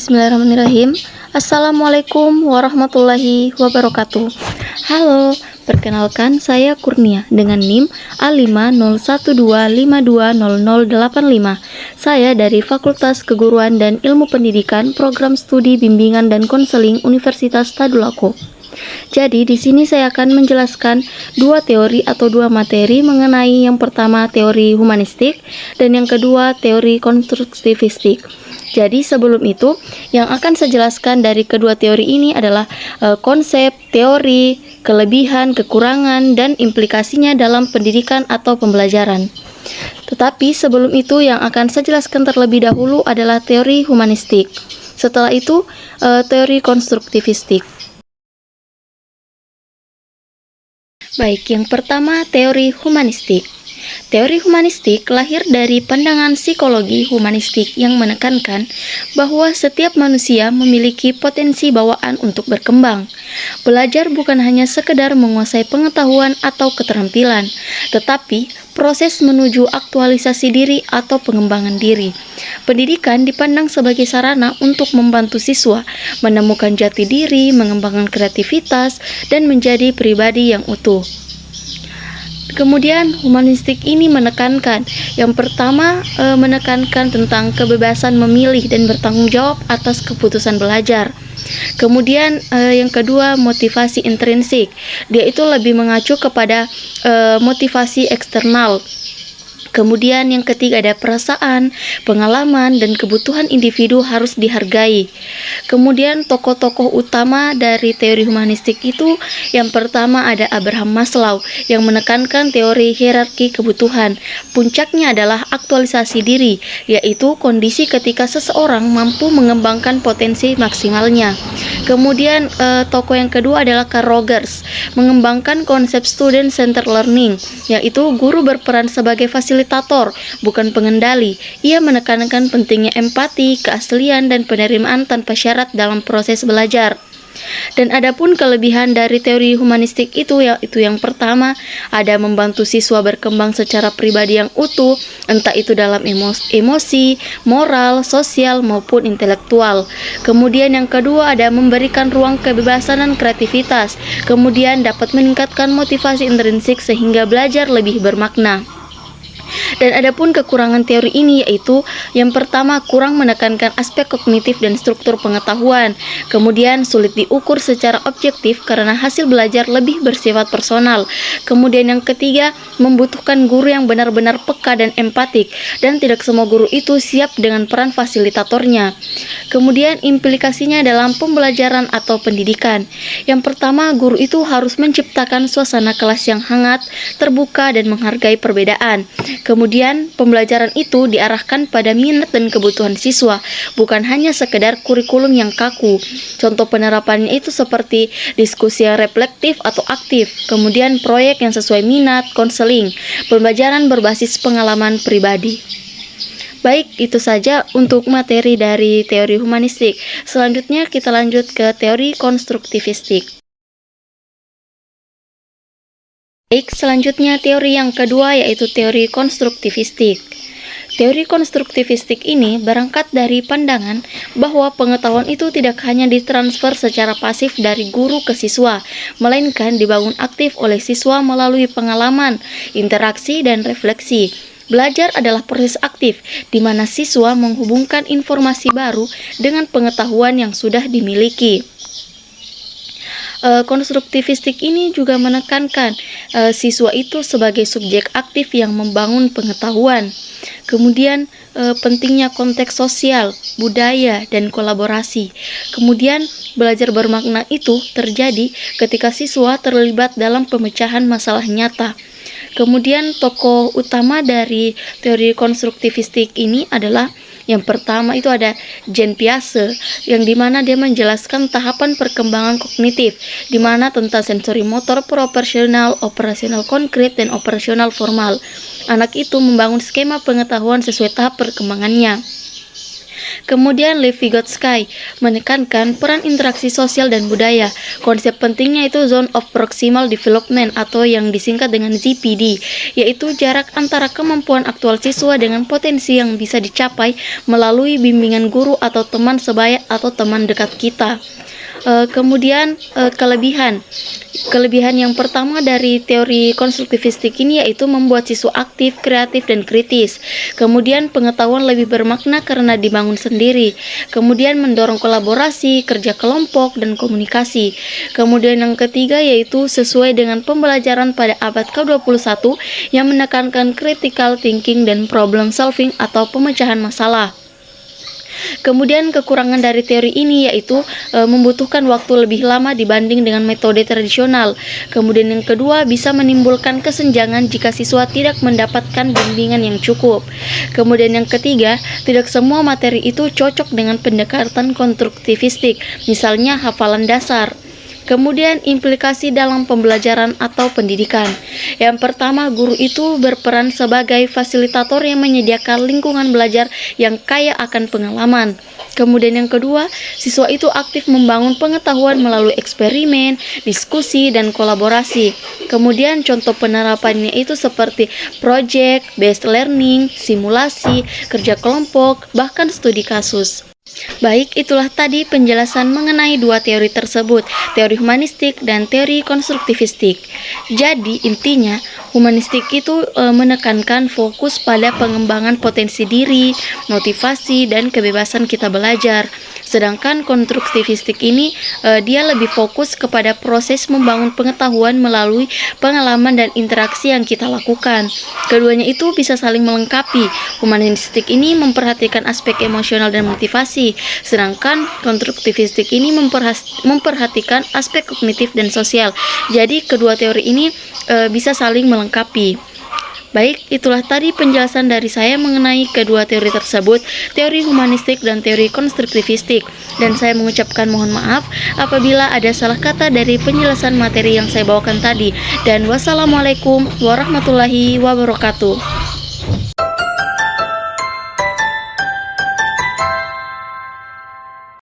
Bismillahirrahmanirrahim. Assalamualaikum warahmatullahi wabarakatuh. Halo, perkenalkan saya Kurnia dengan NIM A50125200085. Saya dari Fakultas Keguruan dan Ilmu Pendidikan, Program Studi Bimbingan dan Konseling Universitas Tadulako. Jadi di sini saya akan menjelaskan dua teori atau dua materi mengenai yang pertama teori humanistik dan yang kedua teori konstruktivistik. Jadi sebelum itu, yang akan saya jelaskan dari kedua teori ini adalah konsep, teori, kelebihan, kekurangan, dan implikasinya dalam pendidikan atau pembelajaran. Tetapi sebelum itu, yang akan saya jelaskan terlebih dahulu adalah teori humanistik. Setelah itu, teori konstruktivistik. Baik, yang pertama teori humanistik. Teori humanistik lahir dari pandangan psikologi humanistik yang menekankan bahwa setiap manusia memiliki potensi bawaan untuk berkembang. Belajar bukan hanya sekedar menguasai pengetahuan atau keterampilan, tetapi proses menuju aktualisasi diri atau pengembangan diri. Pendidikan dipandang sebagai sarana untuk membantu siswa menemukan jati diri, mengembangkan kreativitas, dan menjadi pribadi yang utuh. Kemudian humanistik ini menekankan, yang pertama menekankan tentang kebebasan memilih dan bertanggung jawab atas keputusan belajar. Kemudian yang kedua motivasi intrinsik, dia itu lebih mengacu kepada motivasi eksternal. Kemudian yang ketiga ada perasaan, pengalaman, dan kebutuhan individu harus dihargai. Kemudian tokoh-tokoh utama dari teori humanistik itu, yang pertama ada Abraham Maslow yang menekankan teori hierarki kebutuhan. Puncaknya adalah aktualisasi diri, yaitu kondisi ketika seseorang mampu mengembangkan potensi maksimalnya. Kemudian tokoh yang kedua adalah Carl Rogers, mengembangkan konsep student-centered learning, yaitu guru berperan sebagai fasilitator, bukan pengendali. Ia menekankan pentingnya empati, keaslian, dan penerimaan tanpa syarat dalam proses belajar. Dan adapun kelebihan dari teori humanistik itu, yaitu yang pertama ada membantu siswa berkembang secara pribadi yang utuh, entah itu dalam emosi, moral, sosial, maupun intelektual. Kemudian yang kedua ada memberikan ruang kebebasan dan kreativitas, kemudian dapat meningkatkan motivasi intrinsik sehingga belajar lebih bermakna. Dan adapun kekurangan teori ini yaitu yang pertama kurang menekankan aspek kognitif dan struktur pengetahuan, kemudian sulit diukur secara objektif karena hasil belajar lebih bersifat personal, kemudian yang ketiga membutuhkan guru yang benar-benar peka dan empatik, dan tidak semua guru itu siap dengan peran fasilitatornya. Kemudian implikasinya dalam pembelajaran atau pendidikan, yang pertama guru itu harus menciptakan suasana kelas yang hangat, terbuka, dan menghargai perbedaan. Kemudian pembelajaran itu diarahkan pada minat dan kebutuhan siswa, bukan hanya sekedar kurikulum yang kaku. Contoh penerapannya itu seperti diskusi yang reflektif atau aktif, kemudian proyek yang sesuai minat, konseling, pembelajaran berbasis pengalaman pribadi. Baik, itu saja untuk materi dari teori humanistik. Selanjutnya kita lanjut ke teori konstruktivistik. Baik, selanjutnya teori yang kedua yaitu teori konstruktivistik. Teori konstruktivistik ini berangkat dari pandangan bahwa pengetahuan itu tidak hanya ditransfer secara pasif dari guru ke siswa, melainkan dibangun aktif oleh siswa melalui pengalaman, interaksi, dan refleksi. Belajar adalah proses aktif di mana siswa menghubungkan informasi baru dengan pengetahuan yang sudah dimiliki. Konstruktivistik ini juga menekankan siswa itu sebagai subjek aktif yang membangun pengetahuan. Kemudian pentingnya konteks sosial, budaya, dan kolaborasi. Kemudian belajar bermakna itu terjadi ketika siswa terlibat dalam pemecahan masalah nyata. Kemudian tokoh utama dari teori konstruktivistik ini adalah yang pertama itu ada Jean Piaget, yang dimana dia menjelaskan tahapan perkembangan kognitif, dimana tentang sensori motor, proporsional, operasional konkret, dan operasional formal. Anak itu membangun skema pengetahuan sesuai tahap perkembangannya. Kemudian Lev Vygotsky menekankan peran interaksi sosial dan budaya. Konsep pentingnya itu Zone of Proximal Development atau yang disingkat dengan ZPD, yaitu jarak antara kemampuan aktual siswa dengan potensi yang bisa dicapai melalui bimbingan guru atau teman sebaya atau teman dekat kita. Kemudian kelebihan yang pertama dari teori konstruktivistik ini yaitu membuat siswa aktif, kreatif, dan kritis. Kemudian pengetahuan lebih bermakna karena dibangun sendiri. Kemudian mendorong kolaborasi, kerja kelompok, dan komunikasi. Kemudian yang ketiga yaitu sesuai dengan pembelajaran pada abad ke-21 yang menekankan critical thinking dan problem solving atau pemecahan masalah. Kemudian kekurangan dari teori ini yaitu membutuhkan waktu lebih lama dibanding dengan metode tradisional. Kemudian yang kedua bisa menimbulkan kesenjangan jika siswa tidak mendapatkan bimbingan yang cukup. Kemudian yang ketiga, tidak semua materi itu cocok dengan pendekatan konstruktivistik, misalnya hafalan dasar. Kemudian implikasi dalam pembelajaran atau pendidikan. Yang pertama, guru itu berperan sebagai fasilitator yang menyediakan lingkungan belajar yang kaya akan pengalaman. Kemudian yang kedua, siswa itu aktif membangun pengetahuan melalui eksperimen, diskusi, dan kolaborasi. Kemudian contoh penerapannya itu seperti project, based learning, simulasi, kerja kelompok, bahkan studi kasus. Baik, itulah tadi penjelasan mengenai dua teori tersebut, teori humanistik dan teori konstruktivistik. Jadi, intinya, humanistik itu menekankan fokus pada pengembangan potensi diri, motivasi, dan kebebasan kita belajar. Sedangkan konstruktivistik ini dia lebih fokus kepada proses membangun pengetahuan melalui pengalaman dan interaksi yang kita lakukan. Keduanya itu bisa saling melengkapi. Humanistik ini memperhatikan aspek emosional dan motivasi, sedangkan konstruktivistik ini memperhatikan aspek kognitif dan sosial. Jadi kedua teori ini bisa saling melengkapi. Baik, itulah tadi penjelasan dari saya mengenai kedua teori tersebut, teori humanistik dan teori konstruktivistik. Dan saya mengucapkan mohon maaf apabila ada salah kata dari penjelasan materi yang saya bawakan tadi. Dan wassalamualaikum warahmatullahi wabarakatuh.